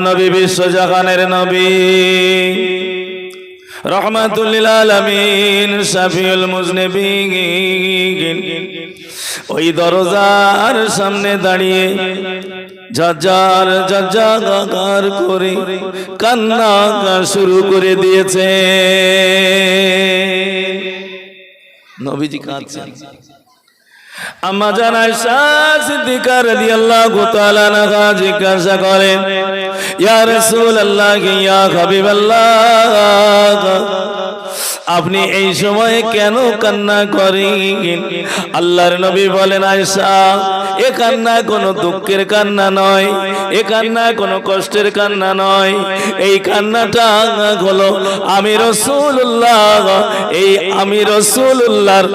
নবী বিশ্বজাহানের নবী রহমাতুল লিল আলামিন শাফিউল মুজনিবিন ওই দরজার সামনে দাঁড়িয়ে ঝরঝর ঝরঝর করে কান্না শুরু করে দিয়েছে। নবীজি কাঁদছেন। আম্মা জান আয়েশা সিদ্দিকা রাদিয়াল্লাহু তাআলা আনহা জিজ্ঞাসা করেন, ইয়া রাসূলুল্লাহ ইয়া হাবিবাল্লাহ, আপনি এই সময়ে কেন কান্না করেন? আল্লাহর নবী বলেন, আয়েশা, এ কান্না কোনো দুঃখের কান্না নয়, এ কান্না কোনো কষ্টের কান্না নয়, এই কান্নাটা হলো আমি রাসূলুল্লাহ, এই আমি রাসূলুল্লাহর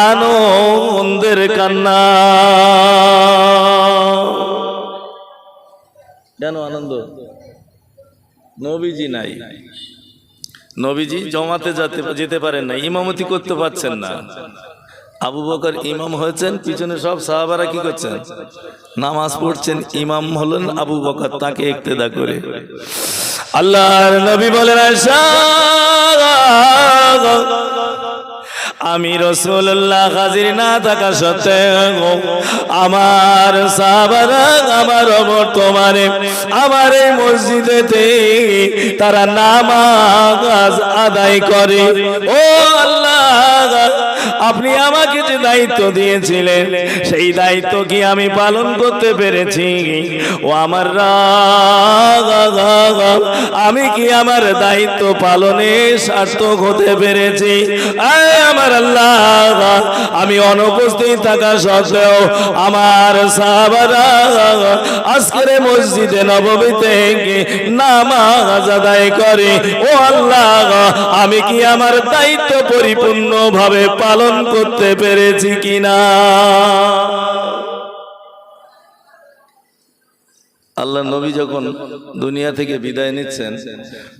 আনন্দের কান্না। কেন আনন্দ? নবীজি নাই, নবীজি জমাতে যেতে পারেন না, ইমামতি করতে পারছেন না। আবু বকর ইমাম হয়েছেন, পিছনে সব সাহাবারা কি করছেন? নামাজ পড়ছেন। ইমাম হলেন আবু বকর, তাকে ইক্তেদা করে। আল্লাহর নবী বলেন, আয়েশা, আমি রাসূলুল্লাহ হাজির না থাকা সত্ত্বেও আমার সাহাবারা আমার বর্তমানে আমার এই মসজিদেতে তারা নামাজ আদায় করে। ও আল্লাহ, আপনি আমাকে যে দায়িত্ব দিয়েছিলেন সেই দায়িত্ব কি আমি পালন করতে পেরেছি? ও আমার আমি কি আমার দায়িত্ব পালনে সার্থক হতে পেরেছি? আমার আল্লাহ, আমি অনুপস্থিত থাকা সত্ত্বেও আমার সাহাবারা আজকের মসজিদে নববীতে নামাজ আদায় করে। ও আল্লাহ, আমি কি আমার দায়িত্ব পরিপূর্ণভাবে পালন করতে পেরেছি কিনা? আল্লাহ নবী যখন দুনিয়া থেকে বিদায় নিচ্ছেন,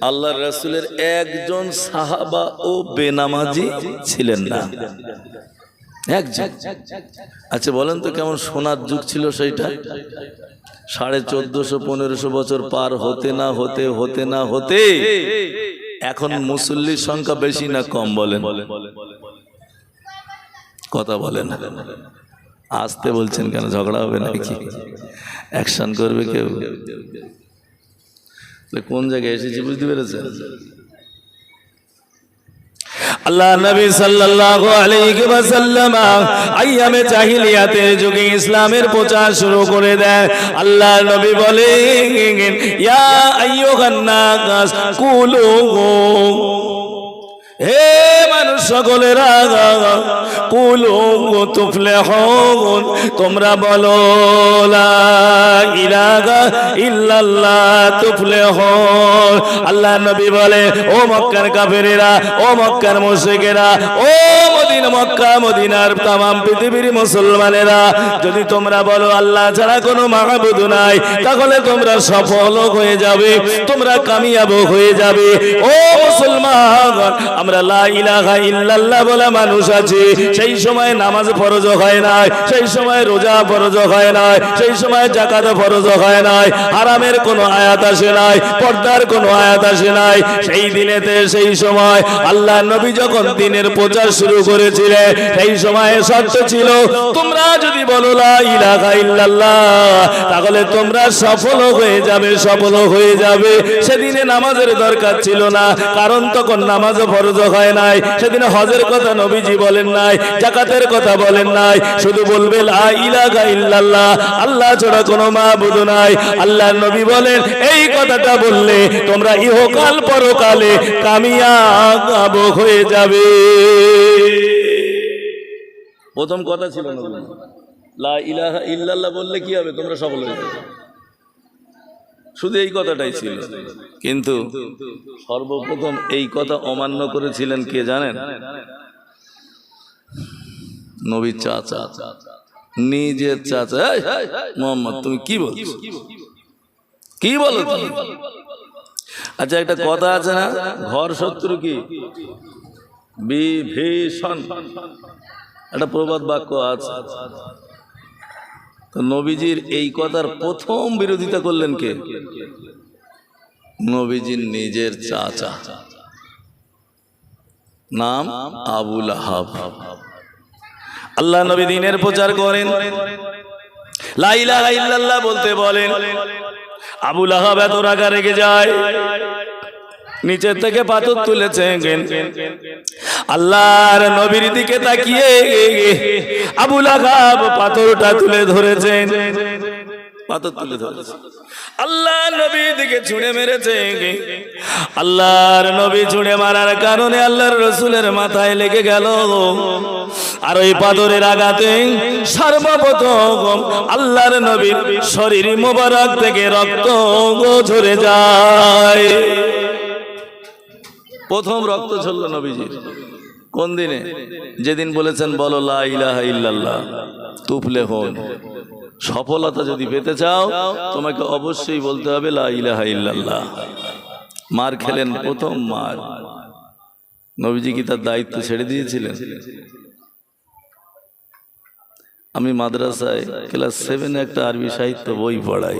আল্লাহর রাসূলের একজন সাহাবা ও বেনামাজি ছিলেন না, একজন। আচ্ছা বলেন তো, কেমন সোনার যুগ ছিল সেইটা? 1450-1500 বছর পার হতে না হতে হতে না হতে এখন মুসল্লির সংখ্যা বেশি না কম? বলেন, কথা বলেন। আসতে বলছেন কেন? ঝগড়া হবে নাকি? অ্যাকশন করবে কেউ? কোন জায়গায় এসেছি বুঝতে পেরেছেন? আল্লাহ নবী সাল্লাল্লাহু আলাইহি ওয়াসাল্লাম আইয়ামে জাহিলিয়াতের যুগে ইসলামের প্রচার শুরু করে দেয়। আল্লাহ নবী বলেন, ইয়া আইয়ুহান নাস কুলু, হে মানুষ সকলেরা, কুলু তুফলিহুন, তোমরা বলো লা ইলাহা ইল্লাল্লাহ তুফলিহুন। আল্লাহ নবী বলে, ও মক্কার কাফেরেরা, ও মক্কার মুশরিকেরা, ও মক্কা মদিনার তামাম পৃথিবীর মুসলমানেরা, যদি তোমরা বলো আল্লাহ ছাড়া কোনো মাহবুদ নাই, তাহলে তোমরা সফল হয়ে যাবে, তোমরা কামিয়াব হয়ে যাবে। ও মুসলমান, আমরা লা ইলাহা ইল্লাল্লাহ বলা মানুষ আছি, সেই সময় নামাজ ফরজ হয় নাই, সেই সময় রোজা ফরজ হয় নাই, সেই সময় যাকাত ফরজ হয় নাই, হারামের কোনো আয়াত আসে নাই, পর্দার কোনো আয়াত আসে নাই। সেই দিনেতে সেই সময় আল্লাহ নবী যখন দিনের প্রচার শুরু করেছিলেন, সেই সময় শর্ত ছিল, তোমরা যদি বলো লা ইলাহা ইল্লাল্লাহ, তাহলে তোমরা সফল হয়ে যাবে, সফল হয়ে যাবে। সেদিনে নামাজের দরকার ছিল না, কারণ তখন নামাজ ফরজ হয় নাই। সেদিন হজের কথা নবীজি বলেন নাই, যাকাতের কথা বলেন নাই, শুধু বলবে লা ইলাহা ইল্লাল্লাহ, আল্লাহ ছাড়া কোনো মাবুদ নাই। আল্লাহর নবী বলেন, এই কথাটা বললে তোমরা ইহকাল পরকালে কামিয়াব হয়ে যাবে। প্রথম কথা ছিল না, লা ইলাহা ইল্লাল্লাহ বললে কি হবে? তোমরা সফল হয়ে যাবে, শুধু এই কথাটাই ছিল। কিন্তু সর্বপ্রথম এই কথা অমান্য করেছিলেন কে জানেন? নবীর চাচা, নিজের চাচা। মোহাম্মদ, তুমি কি বলছো? কি বলো তুমি? আচ্ছা, একটা কথা আছে না, ঘর শত্রু কি বিভীষণ, একটা প্রবাদ বাক্য আছে। তো নবীজির এই কথার প্রথম বিরোধিতা করলেন কে? নবীজির নিজের চাচা, নাম আবু লাহাব। আল্লাহ নবী দ্বীনের প্রচার করেন, লা ইলাহা ইল্লাল্লাহ বলতে বলেন। আবু লাহাব এত রাগা রেগে যায়, নিচের থেকে পাথর তুলেছেন। আল্লাহর নবীর দিকে তাকিয়ে আবু লাহাব পাথরটা তুলে ধরেছেন, পাথর তুলে ধরেছে। আল্লাহ নবীর দিকে ছুঁড়ে মেরেছে। আল্লাহর নবী ছুঁড়ে মারার কারণে আল্লাহর রাসূলের মাথায় লেগে গেল। আর ওই পাথরের আঘাতে সর্বপ্রথম আল্লাহর নবীর শরীর মোবারক থেকে রক্ত ঝরে যায়। প্রথম রক্ত ঝরল নবীজির। কোন দিনে? যেদিন বলেছেন বলো লা ইলাহা ইল্লাল্লাহ তুফলিহুন। সফলতা যদি পেতে চাও তোমাকে অবশ্যই বলতে হবে লা ইলাহা ইল্লাল্লাহ। মার খেলেন, প্রথম মার। নবীজি কি তার দায়িত্ব ছেড়ে দিয়েছিলেন? আমি মাদ্রাসায় ক্লাস 7 একটা আরবি সাহিত্য বই পড়াই।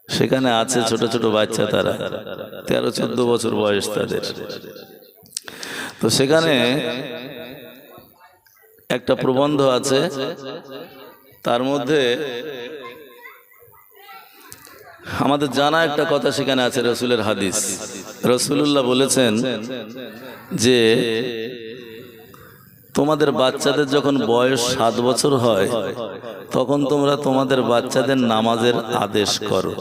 সেখানে আছে ছোট ছোট বাচ্চা, তারা 13-14 বছর বয়স তাদের। তো সেখানে একটা প্রবন্ধ আছে, তার মধ্যে আমাদের জানা একটা কথা সেখানে আছে, রাসূলের হাদিস। রাসূলুল্লাহ বলেছেন যে তোমাদের বাচ্চাদের যখন বয়স 7 বছর হয় তখন তোমরা তোমাদের বাচ্চাদের নামাজের আদেশ করো,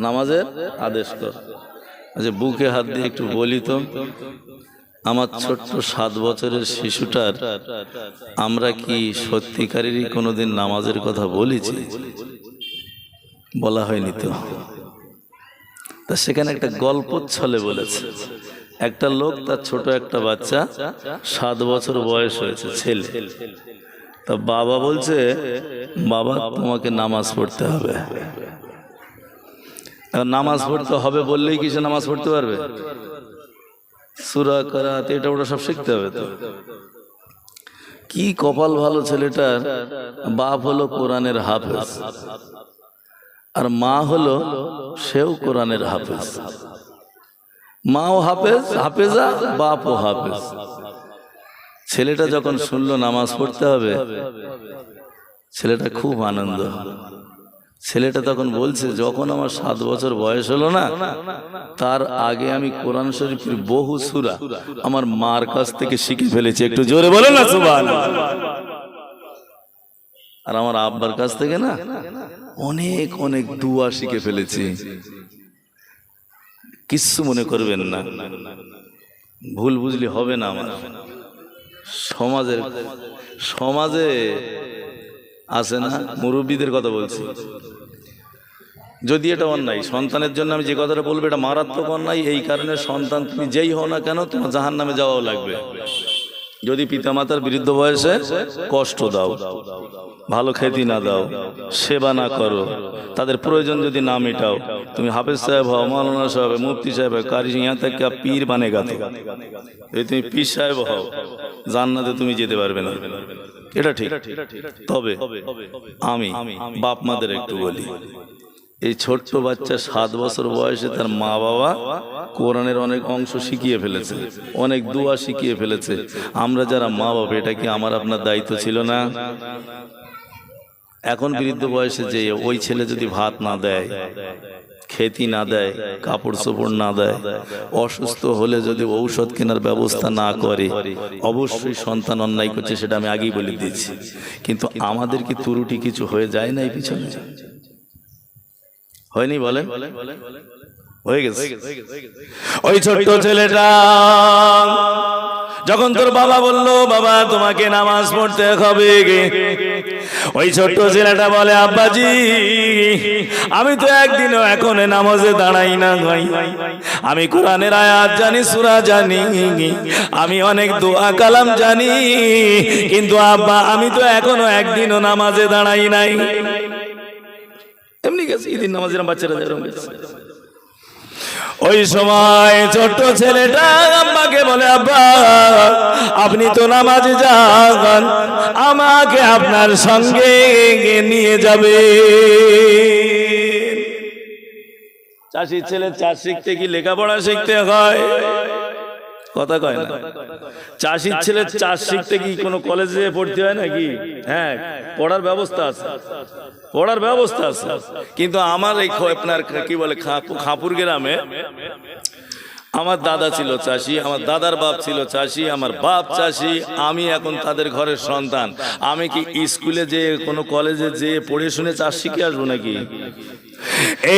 নামাজের আদেশ করো। আচ্ছা, বুকে হাত দিয়ে একটু বলি তো, আমার ছোট্ট 7 বছরের শিশুটার আমরা কি সত্যিকারেরই কোনোদিন নামাজের কথা বলেছি? বলা হয়নি তো। তা সেখানে একটা গল্প ছলে বলেছে, একটা লোক, তার ছোট একটা বাচ্চা, 7 বছর বয়স হয়েছে, ছেলে। তা বাবা বলছে, বাবা তোমাকে নামাজ পড়তে হবে। নামাজ পড়তে হবে বললেই কি সে নামাজ পড়তে পারবে? সূরা কিরাত এটা ওটা সব শিখতে হবে। তো কি কপাল ভালো ছেলেটার, বাপ হলো কোরআনের হাফেজ আর মা হলো সেও কোরআনের হাফেজ। মাও হাফেজ, হাফেজা, বাপও হাফেজ। ছেলেটা যখন শুনলো নামাজ পড়তে হবে, ছেলেটা খুব আনন্দ। ছেলেটা তখন বলছে, যখন আমার 7 বছর বয়স হলো না, তার আগে আমি কোরআন শরীফের বহু সূরা আমার মার কাছ থেকে শিখে ফেলেছি। একটু জোরে বলেন না সুবহানাল্লাহ। আর আমার আব্বার কাছ থেকে না অনেক অনেক দোয়া শিখে ফেলেছি। কিচ্ছু মনে করবেন না, ভুল বুঝলি হবে না। আমার সমাজে আছে না, মুরব্বীদের কথা বলছি। যদি এটা অন্যায়, সন্তানের জন্য আমি যে কথাটা বলবো এটা মারাত্মক অন্যায়। এই কারণে সন্তান তুমি যেই হও না কেন, তোমার জাহান্নামে যাওয়াও লাগবে। যদি পিতামাতার বৃদ্ধ বয়সে কষ্ট দাও, ভালো খেতে না দাও, সেবা না করো, তাদের প্রয়োজন যদি না মেটাও, তুমি হাফেজ সাহেব হও, মাওলানা সাহেব, মুফতি সাহেব, কারি, ইয়া থেকে পীর বানেগা। যদি তুমি পীর সাহেব হও, জান্নাতে তুমি যেতে পারবে না, এটা ঠিক। তবে আমি বাপ মাদের একটু বলি, এই ছোট্ট বাচ্চা 7 বছর বয়সে তার মা বাবা কোরআনের অনেক অংশ শিখিয়ে ফেলেছে, অনেক দোয়া শিখিয়ে ফেলেছে। আমরা যারা মা বাবা, এটা কি আমার আপনার দায়িত্ব ছিল না? এখন বৃদ্ধ বয়সে যে ওই ছেলে যদি ভাত না দেয়, খেতি না দেয়, কাপড় চোপড় না দেয়, অসুস্থ হলে যদি ঔষধ কেনার ব্যবস্থা না করে, অবশ্যই সন্তান অন্যায় করছে, সেটা আমি আগেই বলে দিয়েছি। কিন্তু আমাদের কি ত্রুটি কিছু হয়ে যায় না এই পিছনে? হয়নি বলেন? হয়ে গেছে। ওই ছোট্ট ছেলেটা যখন তোর বাবা বললো, বাবা তোমাকে নামাজ পড়তে হবে, ওই ছোট্ট ছেলেটা বলে, আব্বাজি আমি তো একদিনও এখন নামাজে দাঁড়াই না ভাই। আমি কোরআনের আয়াত জানি, সূরা জানি, আমি অনেক দোয়া কালাম জানি, কিন্তু আব্বা আমি তো এখনো একদিনও নামাজে দাঁড়াই নাই। এমনি গেছে ঈদের নামাজের বাচ্চারা যেরকম গেছে। ওই সময় ছোট্ট ছেলেটা আব্বাকে বলে, আব্বা আপনি তো নামাজে যান, আমাকে আপনার সঙ্গে নিয়ে যাবে। চাষির ছেলে চাষ শিখতে কি লেখাপড়া শিখতে হয়? কথা কয় না। চাষির ছেলে চাষ শিখতে কি কোনো কলেজে পড়তে হয় নাকি? হ্যাঁ, পড়ার ব্যবস্থা আছে, পড়ার ব্যবস্থা আছে। কিন্তু আমার এই আপনার কি বলে খাপুর গ্রামে আমার দাদা ছিল চাষি, আমার দাদার বাপ ছিল চাষি, আমার বাপ চাষি, আমি এখন তাদের ঘরের সন্তান। আমি কি স্কুলে যে কোনো কলেজে যে পড়ে শুনে চাষ শিখে আসবো নাকি?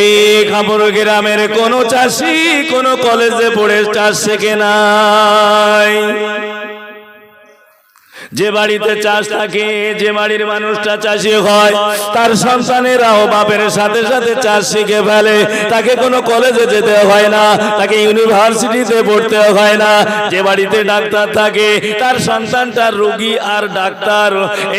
এই খাপুর গ্রামের কোন চাষি কোন কলেজে পড়ে চাষ শেখে নাই। যে বাড়িতে চাষ থাকে, যে বাড়ির মানুষটা চাষি হয়, তার সন্তানেরাও বাপের সাথে সাথে চাষ শিখে ফেলে। তাকে কোনো কলেজে যেতে হয় না, তাকে ইউনিভার্সিটিতে পড়তে হয় না। যে বাড়িতে ডাক্তার থাকে, তার সন্তানটা রোগী আর ডাক্তার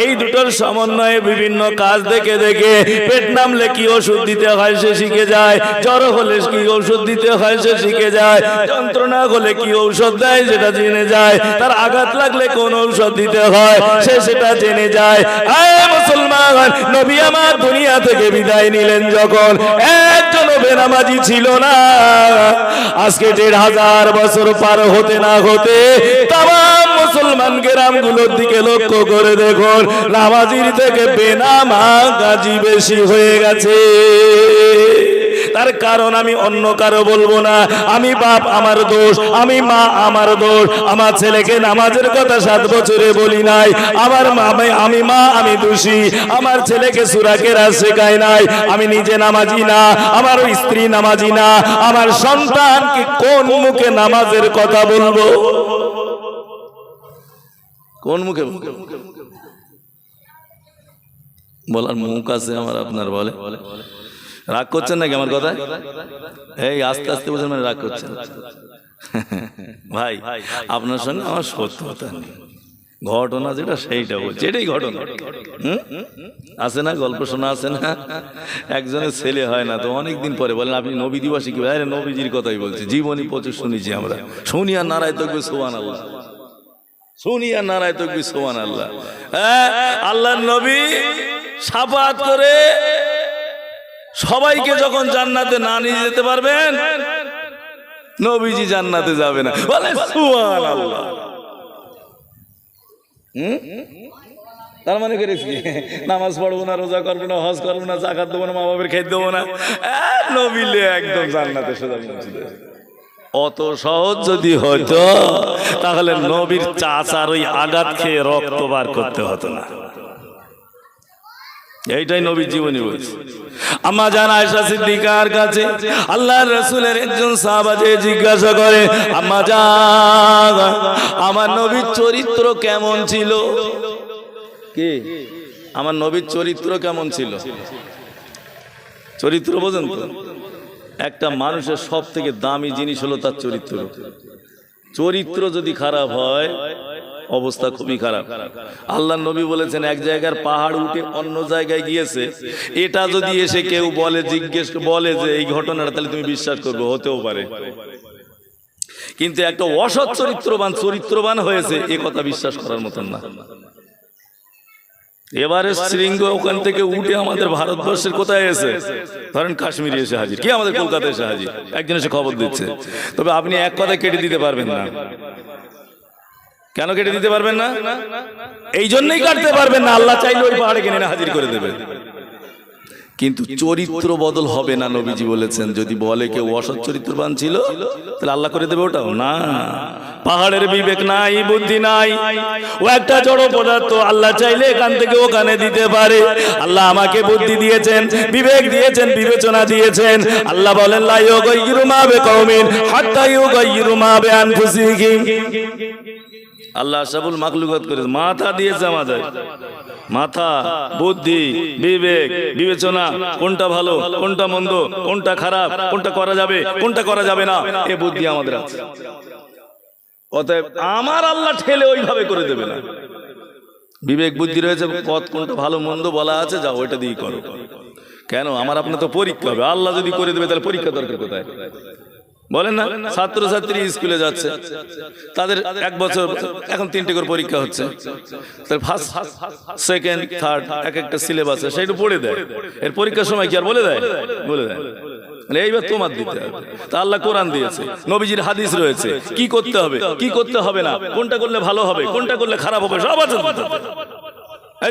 এই দুটোর সমন্বয়ে বিভিন্ন কাজ দেখে দেখে পেট নামলে কি ওষুধ দিতে হয় সে শিখে যায়, জ্বর হলে কি ওষুধ দিতে হয় সে শিখে যায়, যন্ত্রণা হলে কি ঔষধ দেয় সেটা জেনে যায়, তার আঘাত লাগলে কোন ঔষধ দিতে হয় সে সেটা জেনে যায়। আয় মুসলমান, নবী আমার দুনিয়া থেকে বিদায় নিলেন যখন, একজন বেনামাজি ছিল না। আজকে ১৫০০ বছর পার হতে না হতে তামাম মুসলমান গ্রামগুলোর দিকে লক্ষ্য করে দেখুন, নামাজির থেকে বেনামাজি বেশি হয়ে গেছে। তার কারণ আমি অন্য কারো বলবো না। আমি বাপ আমার দোষ, আমি মা আমার দোষ। আমার ছেলেকে নামাজের কথা 7 বছরে বলি নাই, আমার আমি মা আমি দোষী। আমার ছেলেকে সূরা কেরাত শেখাই নাই, আমি নিজে নামাজি না, আমার স্ত্রী নামাজি না। আমার সন্তানকে কোন মুখে নামাজের কথা বলবো? কোন মুখে বলার মুখ আছে আমার আপনার? বলে রাগ করছেন নাকি আমার কথা? এই আস্তে আস্তে বলছেন মানে রাগ করছেন? ভাই আপনার সঙ্গে আমার সত্যতা নেই, ঘটনা যেটা সেইটা বলছি, এটাই ঘটনা। আছে না, গল্প শোনা আছে না? একজনের ছেলে হয় না তো অনেকদিন পরে বলেন আপনি নবী দিবসে কি? আরে নবীজির কথাই বলছি, জীবনী প্রচুর শুনেছি আমরা। শুনি আর নারায় তকবীর সুবহানাল্লাহ, শুনি আর নারায় তকবীর সুবহানাল্লাহ। হ্যাঁ, আল্লাহর নবী শাফাআত করে সবাইকে যখন জান্নাতে না নিয়ে যেতে পারবেন, নবীজি জান্নাতে যাবে না। বলে সুবহানাল্লাহ। তার মানে করেছি নামাজ পড়বো না, রোজা করবো না, হজ করবো না, যাকাত দেবো না, মা বাবার খেতে দেবো না, নবীলে একদম জান্নাতে সোজা পৌঁছে দেবে। অত সহজ যদি হতো তাহলে নবীর চাচার ওই আঘাত খেয়ে রক্ত বার করতে হতো না। এইটাই নবীর জীবনী বলছে। আম্মা জান আয়েশা সিদ্দিকার কাছে আল্লাহর রাসূলের একজন সাহাবা যে জিজ্ঞাসা করে, আম্মা জান আমার নবীর চরিত্র কেমন ছিল? কি আমার নবীর চরিত্র কেমন ছিল? চরিত্র বোঝেন তো? একটা মানুষের সব থেকে দামি জিনিস হলো তার চরিত্র। চরিত্র যদি খারাপ হয় অবস্থা খুবই খারাপ। আল্লাহর নবী বলেছেন এক জায়গার পাহাড় উঠে অন্য জায়গায় গিয়েছে, এটা যদি এসে কেউ বলে জিজ্ঞেস বলে যে এই ঘটনাটা, তাহলে তুমি বিশ্বাস করবে, হতেও পারে। কিন্তু একটা অসৎ চরিত্রবান হয়েছে, এ কথা বিশ্বাস করার মতন না। এবারে শৃঙ্গ ওখান থেকে উঠে আমাদের ভারতবর্ষের কোথায় এসে, ধরেন কাশ্মীরে এসে হাজির, কি আমাদের কলকাতায় এসে হাজির, একজন এসে খবর দিচ্ছে। তবে আপনি এক কথা কেটে দিতে পারবেন না। কেন কেটে দিতে পারবেন না? এই জন্যই কাটতে পারবেন না, আল্লাহ চাইলে ওই পাহাড়ে কিনে হাজির করে দেবে। কিন্তু চরিত্র বদল হবে না। নবীজি বলেছেন যদি বলে কেউ অসৎ চরিত্রবান ছিল তাহলে আল্লাহ করে দেবে ওটাও না। পাহাড়ের বিবেক নাই, বুদ্ধি নাই, ও একটা জড় পদার্থ। আল্লাহ চাইলে এখান থেকে ওখানে দিতে পারে। আল্লাহ আমাকে বুদ্ধি দিয়েছেন, বিবেক দিয়েছেন, বিবেচনা দিয়েছেন। আল্লাহ বলেন লা ইউগাইয়িরু মা বিকাউমিন হাত্তা ইউগাইয়িরু মা বিআনফুসিহিম। আল্লাহ সবুল মাখলুকাত করেছে, মাথা দিয়েছে আমাদের, মাথা, বুদ্ধি, বিবেক, বিবেচনা, কোনটা ভালো, কোনটা মন্দ, কোনটা খারাপ, কোনটা করা যাবে, কোনটা করা যাবে না, এ বুদ্ধি আমাদের আছে। অতএব আমার আল্লাহ ঠেলে ওইভাবে করে দেবে না। বিবেক বুদ্ধি রয়েছে, পথ কোনটা ভালো মন্দ বলা আছে, যাও ওইটা দিয়ে করো। কেন? আমার আপনার তো পরীক্ষা হবে। আল্লাহ যদি করে দেবে তাহলে পরীক্ষা দরকার কোথায়? বলেন না, ছাত্রছাত্রী স্কুলে যাচ্ছে, তাদের 1 বছর এখন 3টে করে পরীক্ষা হচ্ছে, ফার্স্ট, সেকেন্ড, থার্ড এক একটা সিলেবাসে, সেটা পড়ে দেয়। এর পরীক্ষার সময় কি আর বলে দেয়? বলে দেয়। এইবার তোমার দিতে হবে। তা আল্লাহ কোরআন দিয়েছে, নবীজির হাদিস রয়েছে, কি করতে হবে কি করতে হবে না, কোনটা করলে ভালো হবে কোনটা করলে খারাপ হবে সব আছে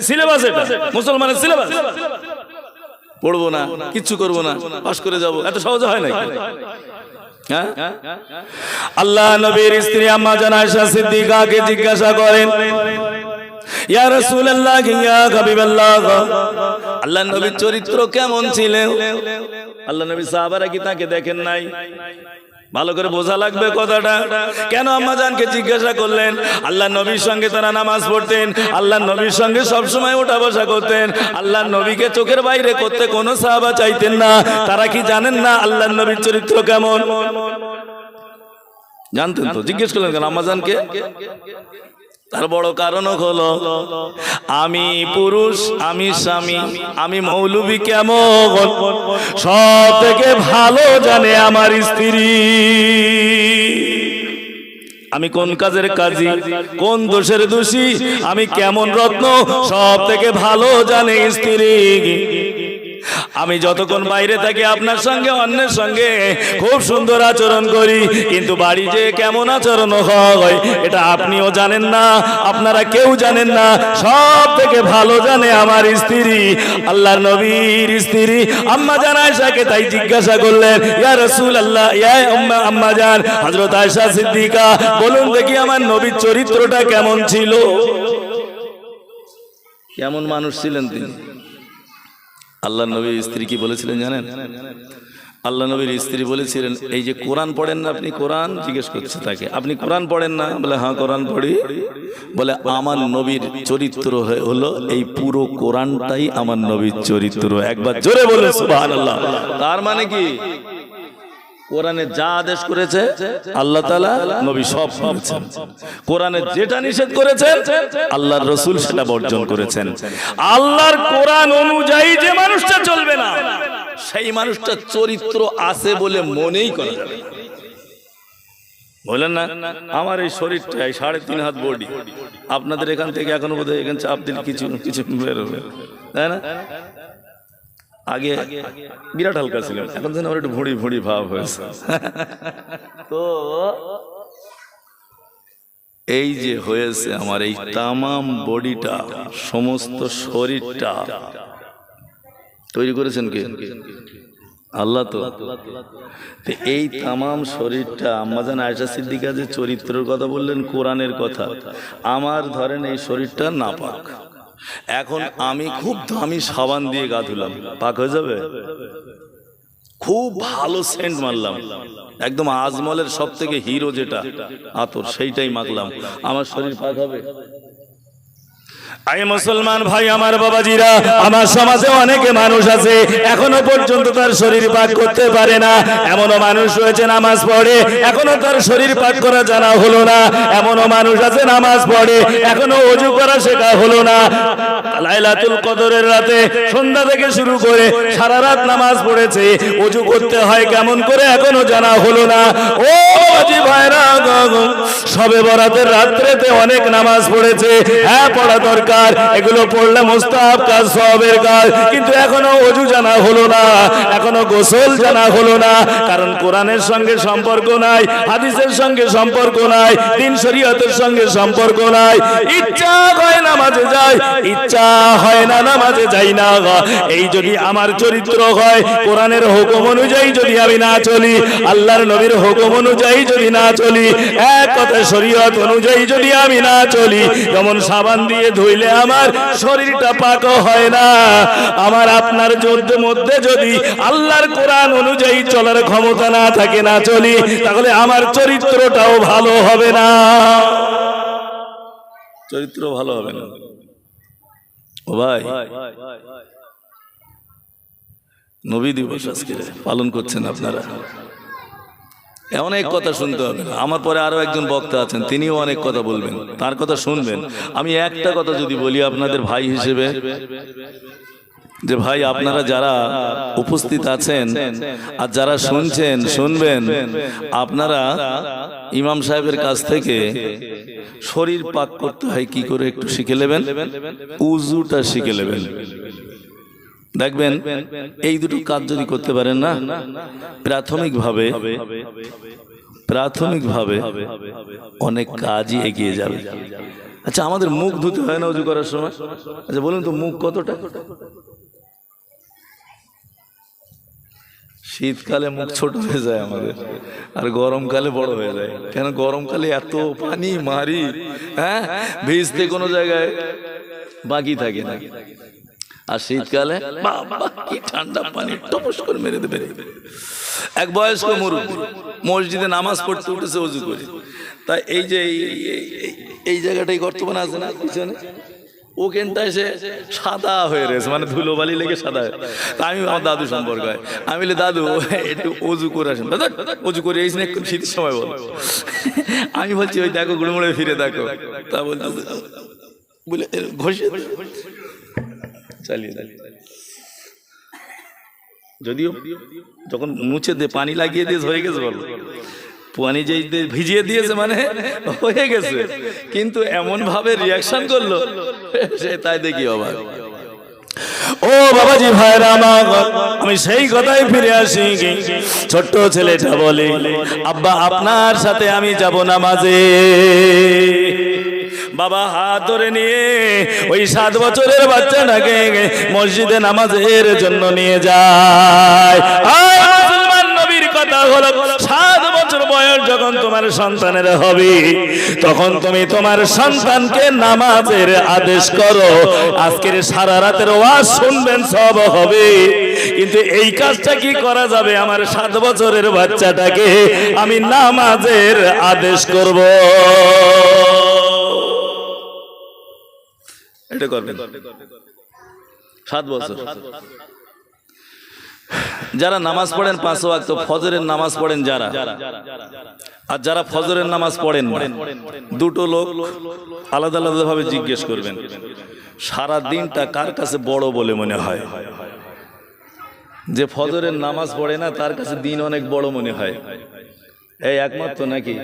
সিলেবাস। এটা মুসলমানের সিলেবাস। পড়বো না, কিচ্ছু করবো না, পাস করে যাবো, এত সহজে হয় নাকি? আল্লাহ নবীর স্ত্রী আম্মা জান আয়েশা সিদ্দিকাকে জিজ্ঞাসা করেন, ইয়া রাসূলুল্লাহ ইয়া হাবিবাল্লাহ, আল্লাহর নবীর চরিত্র কেমন ছিল? আল্লাহ নবী সাহাবারা কি তাকে দেখেন নাই? ভালো করে বোঝা লাগবে কথাটা। কেন আম্মা জানকে জিজ্ঞাসা করলেন? আল্লাহ নবীর সঙ্গে তারা নামাজ পড়তেন, আল্লাহ নবীর সঙ্গে সব সময় ওঠা বসা করতেন, আল্লাহ নবীকে চোখের বাইরে করতে কোনো সাহাবা চাইতেন না। তারা কি জানেন না আল্লাহ নবীর চরিত্র কেমন? জানতেন তো, জিজ্ঞেস করলেন কেন আম্মা জানকে? তার বড় কারণ হলো আমি পুরুষ, আমি স্বামী, আমি মৌলবী কেমন সব থেকে ভালো জানে আমার স্ত্রী। আমি কোন কাজের কাজী, কোন দোষের দোষী, আমি কেমন রত্ন সব থেকে ভালো জানে স্ত্রী। আমি যতক্ষণ বাইরে থাকি আপনার সঙ্গে অন্যের সঙ্গে খুব সুন্দর আচরণ করি, কিন্তু বাড়ি যে কেমন আচরণ হয় এটা আপনিও জানেন না, আপনারা কেউ জানেন না। সব থেকে ভালো জানে আমার স্ত্রী। আল্লাহর নবীর স্ত্রী আম্মা জান আয়েশাকে তাই জিজ্ঞাসা করলেন, ইয়া রাসূলুল্লাহ, ইয়া আম্মা জান, হযরত আয়েশা সিদ্দিকা বলুন দেখি আমার নবীর চরিত্রটা কেমন ছিল? কেমন মানুষ ছিলেন তিনি? আল্লাহ নবীর স্ত্রী কি বলেছিলেন জানেন? আল্লাহ নবীর স্ত্রী বলেছিলেন, এই যে কোরআন পড়েন না আপনি? কোরআন জিজ্ঞেস করছে তাকে, আপনি কোরআন পড়েন না? বলে হ্যাঁ কোরআন পড়ি। বলে আমার নবীর চরিত্র হলো এই পুরো কোরআনটাই আমার নবীর চরিত্র। একবার জোরে বলে সুবহানাল্লাহ। তার মানে কি কোরআনে যা আদেশ করেছে আল্লাহ তাআলা নবী সব করেছেন, কোরআনে যেটা নিষেধ করেছেন আল্লাহর রাসূল সেটা বর্জন করেছেন। আল্লাহর কোরআন অনুযায়ী যে মানুষটা চলবে না সেই মানুষটা চরিত্র আছে বলে মনেই করা যাবে না। বলেন না আমার এই শরীরটা 3.5 হাত বডি, আপনাদের এখান থেকে এখনো বোধহয় এখানে চাপ দিলে কিছু কিছু বেরোবে, তাই না? আগে বিরাট হালকা ছিল, এখন যেন আমার একটু ভুঁড়ি ভুঁড়ি ভাব হয়েছে। তো এই যে হয়েছে আমার এই তামাম বডিটা, সমস্ত শরীরটা তৈরি করেছেন কে? আল্লাহ। তো এই তামাম শরীরটা আম্মা জান আয়েশা সিদ্দিকা যে চরিত্রের কথা বললেন, কোরআনের কথা, আমার ধরেন এই শরীরটা নাপাক, এখন আমি খুব দামি সাবান দিয়ে গা ধুলাম, পাক হয়ে যাবে? খুব ভালো সেন্ট মারলাম, একদম আজমলের সব থেকে হিরো যেটা আতর সেইটাই মাখলাম, আমার শরীর পাক হবে? আই মুসলমান ভাই আমার, বাবাজিরা, আমার সমাজে অনেকে মানুষ আছে এখনো পর্যন্ত তার শরীর পাক করতে পারে না। এমনও মানুষ রয়েছে নামাজ পড়ে এখনো তার শরীর পাক করা জানা হলো না। এমনও মানুষ আছে নামাজ পড়ে এখনো ওযু করা শেখা হলো না। লাইলাতুল কদরের রাতে সন্ধ্যা থেকে শুরু করে সারা রাত নামাজ পড়েছে, ওযু করতে হয় কেমন করে এখনো জানা হলো না। ও বাবাজি ভাইরা, শবে বরাতের রাত্রেতে অনেক নামাজ পড়েছে, হ্যাঁ পড়া দরকার, এগুলো পড়লে মুস্তাহাব কাজ, সওয়াবের কাজ, কিন্তু এখনো ওযু জানা হলো না, এখনো গোসল জানা হলো না। কারণ কোরআনের সঙ্গে সম্পর্ক নাই, হাদিসের সঙ্গে সম্পর্ক নাই, দ্বীন শরীয়তের সঙ্গে সম্পর্ক নাই। ইচ্ছা হয় নামাজে যায়, ইচ্ছা হয় না নামাজে যাই না। এই যদি আমার চরিত্র হয়, কোরআনের হুকুম অনুযায়ী যদি আমি না চলি, আল্লাহর নবীর হুকুম অনুযায়ী যদি না চলি, এক কথা শরীয়ত অনুযায়ী যদি আমি না চলি, যেমন সাবান দিয়ে ধুইলে আমার শরীরটা পাক হয় না, আমার আপনার মধ্যে যদি আল্লাহর কোরআন অনুযায়ী চলার ক্ষমতা না থাকে, না চলি, তাহলে আমার চরিত্রটাও ভালো হবে না, চরিত্র ভালো হবে না। ও ভাই, নবী দিবস আজকে পালন করছেন আপনারা, অনেক কথা শুনতে হবে। আমার পরে আরো একজন বক্তা আছেন, তিনিও অনেক কথা বলবেন, তার কথা শুনবেন। আমি একটা কথা যদি বলি আপনাদের ভাই হিসেবে, যে ভাই আপনারা যারা উপস্থিত আছেন আর যারা শুনছেন শুনবেন, আপনারা ইমাম সাহেবের কাছ থেকে শরীর পাক করতে হয় কি করে একটু শিখে নেবেন, উযুটা শিখে নেবেন। দেখবেন এই দুটো কাজ যদি করতে পারেন না, প্রাথমিকভাবে অনেক কাজই এগিয়ে যাবে। আচ্ছা, আমাদের মুখ ধুতে হয় না ওযু করার সময়? আচ্ছা বলুন তো, মুখ কতটা? শীতকালে মুখ ছোট হয়ে যায় আমাদের, আর গরমকালে বড় হয়ে যায়। কেন? গরমকালে এত পানি মারি, হ্যাঁ, ভিজতে কোনো জায়গায় বাকি থাকে না। আর শীতকালে বাবা কি ঠান্ডা পানি টপস করে মেরে দেবে। এক বয়স্ক মুরব্বি মসজিদে নামাজ পড়তে উঠেছে ওযু করে, তাই এই যে এই জায়গাটাই বর্তমানে আছে না পিছনে, ওখানটা এসে সাদা হয়ে রয়েছে, মানে ধুলোবালি লেগে সাদা। তা আমি আমার দাদু সম্পর্কে আমি বলি, দাদু একটু ওযু করে আসেন। দাদা ওযু করে এসে একটু শীতের সময় বল। আমি বলছি ওই দেখো গুড়মুড়ে ফিরে দেখো। তা বলতে বলে ঘষে চালিয়ে যদিও যখন মুছে দিয়ে পানি লাগিয়ে দিয়েছে হয়ে গেছে, বলো পানি যে ভিজিয়ে দিয়েছে মানে হয়ে গেছে, কিন্তু এমন ভাবে রিয়াকশন করলো সে তাই দেখি অবাক। ও বাবাজি ভাইরা আমার, আমি সেই কথাই ফিরে আসি। ছোট্ট ছেলেটা বলে, আব্বা আপনার সাথে আমি যাব নামাজে। বাবা হাত ধরে নিয়ে ওই 7 বছরের বাচ্চাটাকে মসজিদে নামাজের জন্য নিয়ে যায়। মুসলমান নবীর কথা হলো, 7 বছর বয়স যখন তোমার সন্তানের হবে, তখন তুমি তোমার সন্তানকে নামাজের আদেশ করো। আজকের সারা রাতের ওয়াজ শুনবেন, সব হবে, কিন্তু এই কাজটা কি করা যাবে? আমার 7 বছরের বাচ্চাটাকে আমি নামাজের আদেশ করব। এটা করবেন 7 বছর। যারা নামাজ পড়েন 5 ওয়াক্ত ফজরের নামাজ পড়েন যারা, আর যারা ফজরের নামাজ পড়েন না, দুটো লোক আলাদা আলাদা ভাবে জিজ্ঞেস করবেন, সারা দিনটা কার কাছে বড় বলে মনে হয়? যে ফজরের নামাজ পড়ে না তার কাছে দিন অনেক বড় মনে হয়। এই একমাত্র নাকি?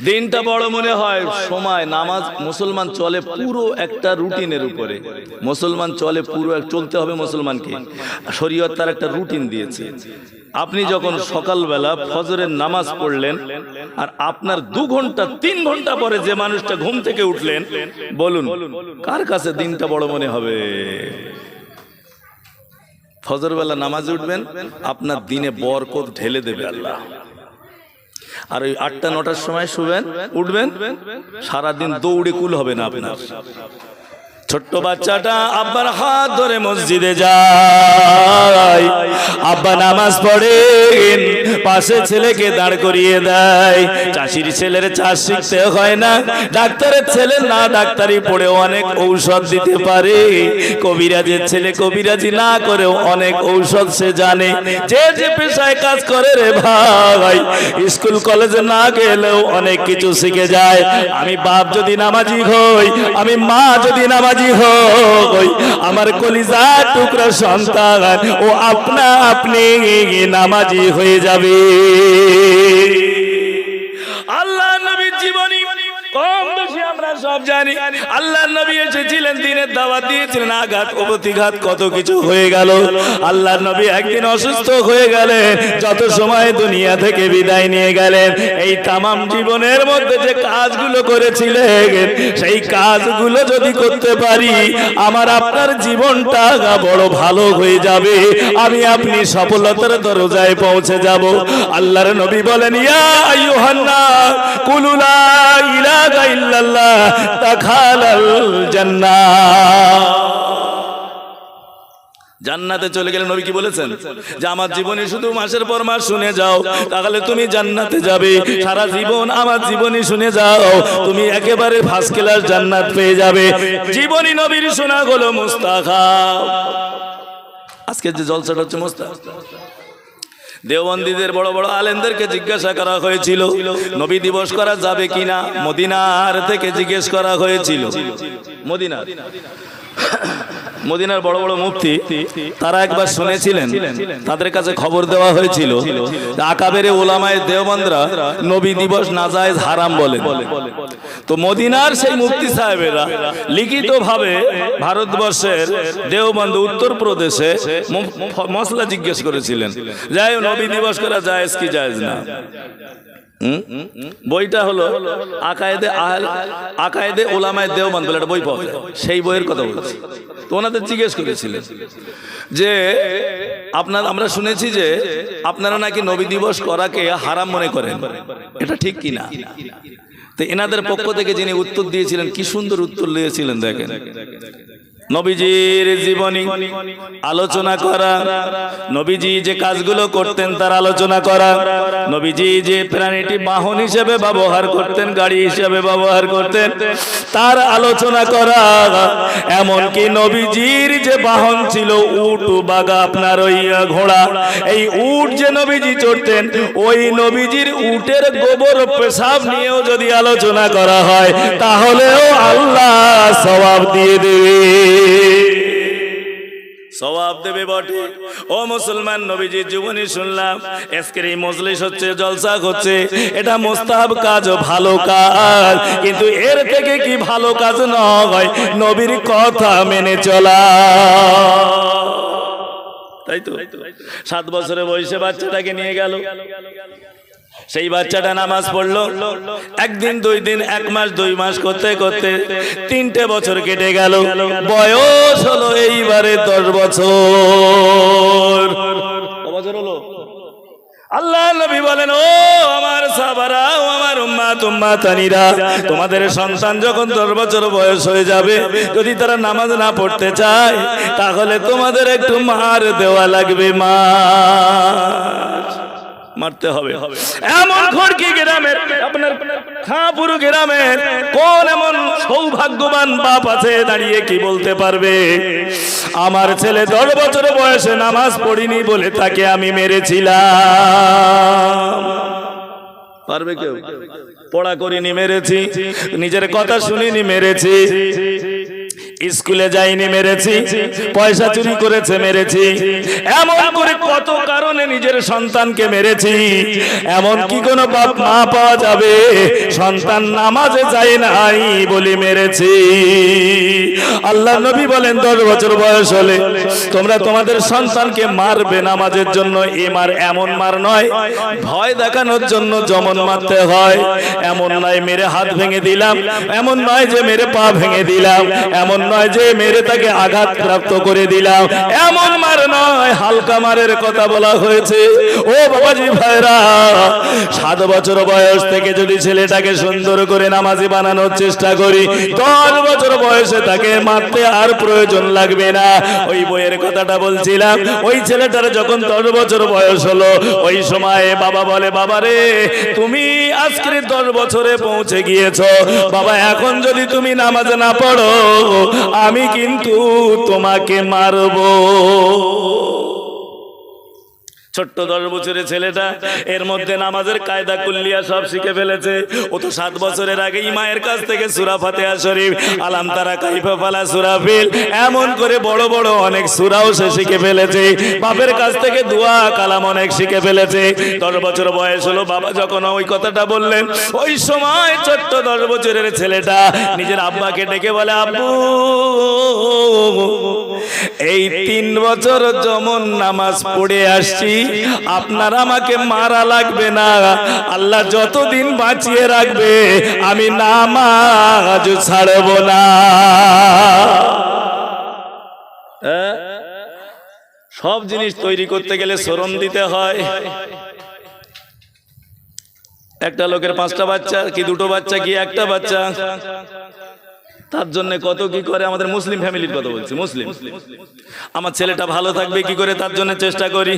দিনটা বড় মনে হয়। সময় নামাজ মুসলমান চলে পুরো একটা রুটিনের উপরে। মুসলমান চলে পুরো চলতে হবে মুসলমানকে, শরীয়ত তার একটা রুটিন দিয়েছে। আপনি যখন সকালবেলা ফজরের নামাজ পড়লেন, আর আপনার 2 ঘন্টা 3 ঘন্টা পরে যে মানুষটা ঘুম থেকে উঠলেন, বলুন কার কাছে দিনটা বড় মনে হবে? ফজরবেলা নামাজে উঠবেন, আপনার দিনে বরকত ঢেলে দেবে আল্লাহ। আর ওই 8টা 9টার সময় শুবেন, উঠবেন, সারাদিন দৌড়ে কুল হবে না আপনার। ছোট্ট বাচ্চাটা আব্বার হাত ধরে মসজিদে যায়, আব্বা নামাজ পড়েন, পাশে ছেলেকে দাঁড় করিয়ে দেয়। চাষির ছেলের চাষ শিখতে হয় না, ডাক্তারের ছেলে না ডাক্তারি পড়েও অনেক ঔষধ দিতে পারে। কবিরাজের ছেলে কবিরাজি না করেও অনেক ঔষধ সে জানে। যে যে পেশায় কাজ করে রে ভাই, স্কুল কলেজে না গেলেও অনেক কিছু শিখে যায়। আমি বাপ যদি নামাজি হই, আমি মা যদি নামাজি হই, আমার কলিজা টুকরা সন্তান ও আপনা আপনি নামাজি হয়ে যাবে। আল্লাহ নবীর জীবনী কম বেশি আমরা সব জানি। আল্লাহ নবী এসেছিলেন, দিনের দাওয়াত দিয়েছিলেন, আঘাত ও প্রতিঘাত কত কিছু হয়ে গেল। আল্লাহ নবী একদিন অসুস্থ হয়ে গেলেন, যত সময় দুনিয়া থেকে বিদায় নিয়ে গেলেন। এই তামাম জীবনের মধ্যে যে কাজগুলো করেছিলেন, সেই কাজগুলো যদি করতে পারি, আমার আপনার জীবনটা বড় ভালো হয়ে যাবে। আমি আপনি সফলতার দরজায় পৌঁছে যাব। আল্লাহর নবী বলেন, ইয়া আইয়ুহান নাস কুলু লা ইলাহা ইল্লাল্লাহ তাখালাল জান্নাহ। জান্নাতে চলে গেলে নবী কি বলেছেন? যে আমার জীবনে শুধু মাসের পর মাস শুনে যাও, তাহলে তুমি জান্নাতে যাবে। সারা জীবন আমার জীবনী শুনে যাও, তুমি একেবারে ফার্স্ট ক্লাস জান্নাত পেয়ে যাবে। জীবনী নবীর শোনা হলো মুস্তাখাব। আজকে যে জলসাটা হচ্ছে মুস্তাখাব। দেওবন্দীদের বড় বড় আলেমদেরকে জিজ্ঞাসা করা হয়েছিল নবী দিবস করা যাবে কিনা। মদিনার থেকে জিজ্ঞেস করা হয়েছিল, মদিনা মদিনার বড় বড় মুফতি তারা একবার শুনেছিলেন, তাদের কাছে খবর দেওয়া হয়েছিল আকাবেরে ওলামায়ে দেওবন্দরা নবী দিবস নাজায়েজ হারাম বলেন। তো মদিনার সেই মুফতি সাহেবেরা লিখিতভাবে ভারতবর্ষের দেওবন্দ উত্তরপ্রদেশে মসলা জিজ্ঞেস করেছিলেন, যাই নবী দিবস করা জায়েজ কি জায়েজ না। বইটা হলো আকায়েদে ওলামায়ে দেওবন্দ বলে একটা বই পাওয়া যায়, সেই বইয়ের কথা বলছি। তো ওনাদের জিজ্ঞেস করেছিলেন যে আমরা শুনেছি যে আপনারা নাকি নবী দিবস করাকে হারাম মনে করেন, এটা ঠিক কিনা? তো এনাদের পক্ষ থেকে যিনি উত্তর দিয়েছিলেন কি সুন্দর উত্তর দিয়েছিলেন দেখেন। নবীজির জীবনী আলোচনা করা, নবীজি যে কাজগুলো করতেন তার আলোচনা করা, নবীজি যে প্রাণীটি বাহন হিসেবে ব্যবহার করতেন, গাড়ি হিসেবে ব্যবহার করতেন তার আলোচনা করা, এমনকি নবীজির যে বাহন ছিল উট বাগা আপনার ওই ঘোড়া, এই উট যে নবীজি চড়তেন ওই নবীজির উটের গোবর পেশাব নিয়েও যদি আলোচনা করা হয় তাহলেও আল্লাহ সওয়াব দিয়ে দেবে, সওয়াব দেবে বটে। ও মুসলমান, নবীজির জীবনী শুনলাম, আজকের এই মজলিস হচ্ছে, জলসা হচ্ছে, এটা মুস্তাহাব কাজ, ভালো কাজ, কিন্তু এর থেকে কি ভালো কাজ নয় নবীর কথা মেনে চলা, তাই তো। 7 বছরের বয়সে বাচ্চাটাকে নিয়ে গেল, সেই বাচ্চাটা নামাজ পড়লো, একদিন 2 দিন 1 মাস 2 মাস করতে করতে 3টে বছর কেটে গেল, বয়স হলো এইবারে 10 বছর। বছর হলো। আল্লাহ নবী বলেন, ও আমার সাহাবারা, ও আমার উম্মাতানিরা, তোমাদের সন্তান যখন 10 বছর বয়স হয়ে যাবে, যদি তারা নামাজ না পড়তে চায় তাহলে তোমাদের একটু মার দেওয়া লাগবে, মারতে হবে। এমন খড়কি গ্রামের, আপনার খাপুর গ্রামের কোন এমন সৌভাগ্যবান বাপ আছে দাঁড়িয়ে কি বলতে পারবে আমার ছেলে 10 বছর বয়সে নামাজ পড়িনি বলে তাকে আমি মেরেছিলাম? পারবে কেউ? পড়া করিনি মেরেছি, নিজের কথা শুনিনি মেরেছি, স্কুলে যাইনি মেরেছি, পয়সা চুরি করেছে মেরেছি, এমন করে কত কারণে নিজের সন্তানকে মেরেছি। এমন কি কোনো বাপ মা পাওয়া যাবে সন্তান নামাজে যায় নাই বলে মেরেছি? আল্লাহ নবী বলেন 10 বছর বয়স হলে তোমরা তোমাদের সন্তানকে মারবে নামাজের জন্য। এ মার এমন মার নয় ভয় দেখানোর জন্য যেমন মারতে হয়, এমন নয় মেরে হাত ভেঙে দিলাম, এমন নয় যে মেরে পা ভেঙে দিলাম, এমন নয় যে মেরে তাকে আঘাত প্রাপ্ত করে দিলাম, এমন মার নয়, হালকা মারের কথা বলা হয়েছে। ও বাবাজি ভাইরা, 7 বছর বয়স থেকে যদি ছেলেটাকে সুন্দর করে নামাজি বানানোর চেষ্টা করি, 10 বছর বয়সে তাকে মারতে আর প্রয়োজন লাগবে না। ওই বইয়ের কথাটা বলছিলাম, ওই ছেলেটার যখন 10 বছর বয়স হলো, ওই সময় বাবা বলে, বাবা রে তুমি আজকে 10 বছরে পৌঁছে গিয়েছো, বাবা এখন যদি তুমি নামাজ না পড়ো আমি কিন্তু তোমাকে মারবো। ছোট্ট 10 বছরের ছেলেটা এর মধ্যে নামাজের কায়দা কুল্লিয়া সব শিখে ফেলেছে। ও তো 7 বছরের আগেই মায়ের কাছ থেকে সূরা ফাতিহা শরীফ, আলাম তারা কাইফা ফালা, সূরা ফিল, এমন করে বড় বড় অনেক সূরাও সে শিখে ফেলেছে। বাপের কাছ থেকে দোয়া কালাম অনেক শিখে ফেলেছে। 10 বছর বয়স হলো, বাবা যখন ওই কথাটা বললেন, ওই সময় ছোট্ট 10 বছরের ছেলেটা নিজের আব্বাকে ডেকে বলে, আব্বু এই 3 বছর যেমন নামাজ পড়ে আসছি, আপনার আমাকে মারা লাগবে না, আল্লাহ যতদিন বাঁচিয়ে রাখবে আমি নামাজ ছাড়ব না। সব জিনিস তৈরি করতে গেলে শ্রম দিতে হয়। একটা লোকের 5টা বাচ্চা কি 2টো বাচ্চা কি 1টা বাচ্চা, তার জন্য কত কি করে। আমাদের মুসলিম ফ্যামিলির কথা বলছি, মুসলিম। আমার ছেলেটা ভালো থাকবে কি করে তার জন্য চেষ্টা করি,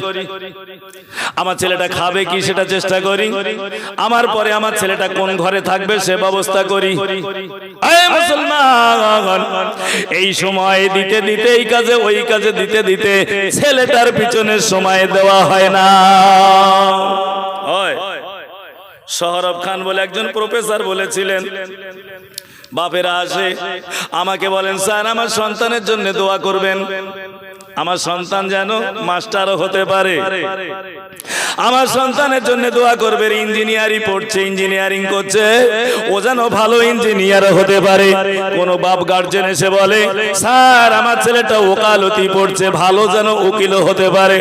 আমার ছেলেটা খাবে কি সেটা চেষ্টা করি, আমার পরে আমার ছেলেটা কোন ঘরে থাকবে সে ব্যবস্থা করি। মুসলমান, এই সময় দিতে দিতে এই কাজে ওই কাজে দিতে দিতে ছেলেটার পিছনে সময় দেওয়া হয় না। সোহরব খান বলে একজন প্রফেসর বলেছিলেন, বাপেরা আসে আমাকে বলেন, স্যার আমার সন্তানের জন্য দোয়া করবেন, আমার সন্তান যেন মাস্টারও হতে পারে, আমার সন্তানের জন্য দোয়া করবে, ইঞ্জিনিয়ারিং পড়ছে, ইঞ্জিনিয়ারিং করছে, ও যেন ভালো ইঞ্জিনিয়ার হতে পারে। কোন বাপ গার্জেন এসে বলে, স্যার আমার ছেলেটা ওকালতি পড়ছে, ভালো যেন উকিল হতে পারে।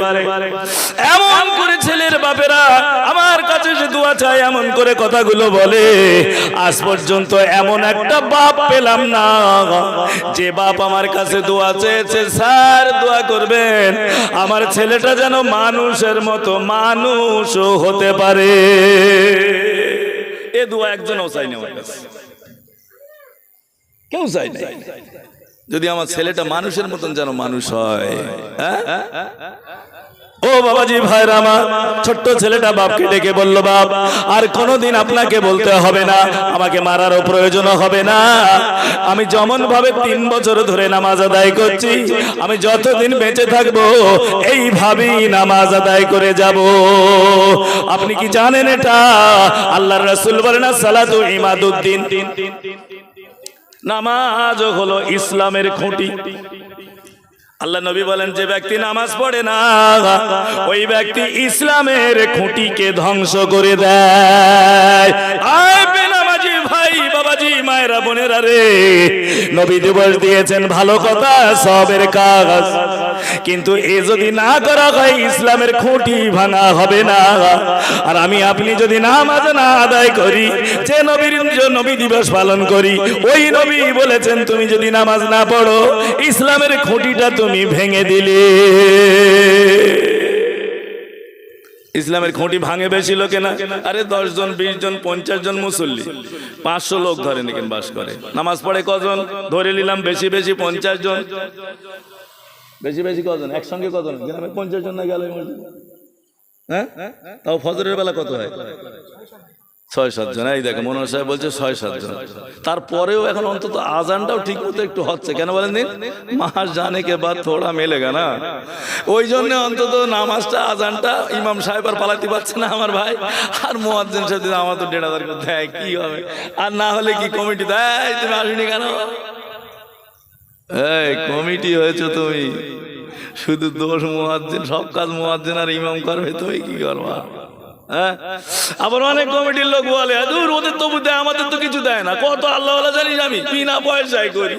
এমন করে ছেলের বাপেরা আমার কাছে এসে দোয়া চায়, এমন করে কথাগুলো বলে। আজ পর্যন্ত এমন একটা বাপ পেলাম না যে বাপ আমার কাছে দোয়া চেয়েছে, স্যার দোয়া করবেন আমার ছেলেটা যেন মানুষের মতো মানুষও হতে পারে। এ দোয়া একজনও চাই না আমার কাছে, কেউ চাই না। যদি আমার ছেলেটা মানুষের মতন যেন মানুষ হয়। হ্যাঁ ও বাবাজি ভাইরা আমার, ছোট্ট ছেলেটা বাপকে ডেকে বলল, বাপ আর কোনোদিন আপনাকে বলতে হবে না, আমাকে মারারও প্রয়োজন হবে না, আমি যেমন ভাবে 3 বছর ধরে নামাজ আদায় করছি, আমি যতদিন বেঁচে থাকবো এইভাবেই নামাজ আদায় করে যাব। আপনি কি জানেন এটা আল্লাহর রাসূল বলেন, সালাতু ইমাদুদ্দিন, নামাজ হলো ইসলামের খুঁটি। আল্লাহ নবী বলেন, যে ব্যক্তি নামাজ পড়ে না ওই ব্যক্তি ইসলামের খুঁটিকে ধ্বংস করে দেয়। আয় বেনামাজি ভাই বাবাজি মায়েরা বোনেরা রে, নবী দিবস দিয়েছেন ভালো কথা, সবের কাজ, কিন্তু এ যদি না করা হয় ইসলামের খুঁটি ভাঙা হবে না। আর আমি আপনি যদি নামাজ না আদায় করি, যে নবী দিবস পালন করি, ওই নবী বলেছেন তুমি যদি নামাজ না পড়ো ইসলামের খুঁটিটা তুমি ভেঙে দিলে। ইসলামের খুঁটি ভাঙে বেশি লোকে না, আরে 10 জন 20 জন 50 জন মুসল্লি 500 লোক ধরে নিকেন বাস করে, নামাজ পড়ে কজন ধরে নিলাম বেশি বেশি 50 জন, বেশি বেশি কজন একসঙ্গে কজন গ্রামে 50 জন না গেল, হ্যাঁ তাও ফজরের বেলা কত হয়? 6-7 জন। এই দেখো মনোহর সাহেব বলছে 6-7 জন। তারপরেও এখন অন্তত আজানটাও ঠিক মতো একটু হচ্ছে, কেন বলেন দিন, মাস জানে কে বাদ থোড়া মেলেগা না, ওই জন্য অন্তত নামাজটা আজানটা ইমাম সাহেব আর পালাতে পারছে না আমার ভাই, আর মুয়াজ্জিন সাহেব আমার তো 1,500 করে দেয়, কি হবে? আর না হলে কি কমিটি দেয়, তুমি আসনি কেন? এই কমিটি হয়েছে তুমি, শুধু দোষ মুয়াজ্জিন, সব কাজ মুয়াজ্জিন আর ইমাম করবে, তুমি কি করবা? হ্যাঁ, আবার অনেক কমিটির লোক বলে, দূর ওদের তো দেয়, আমাদের তো কিছু দেয় না, কত আল্লাহ জানিস আমি বিনা পয়সায় করি।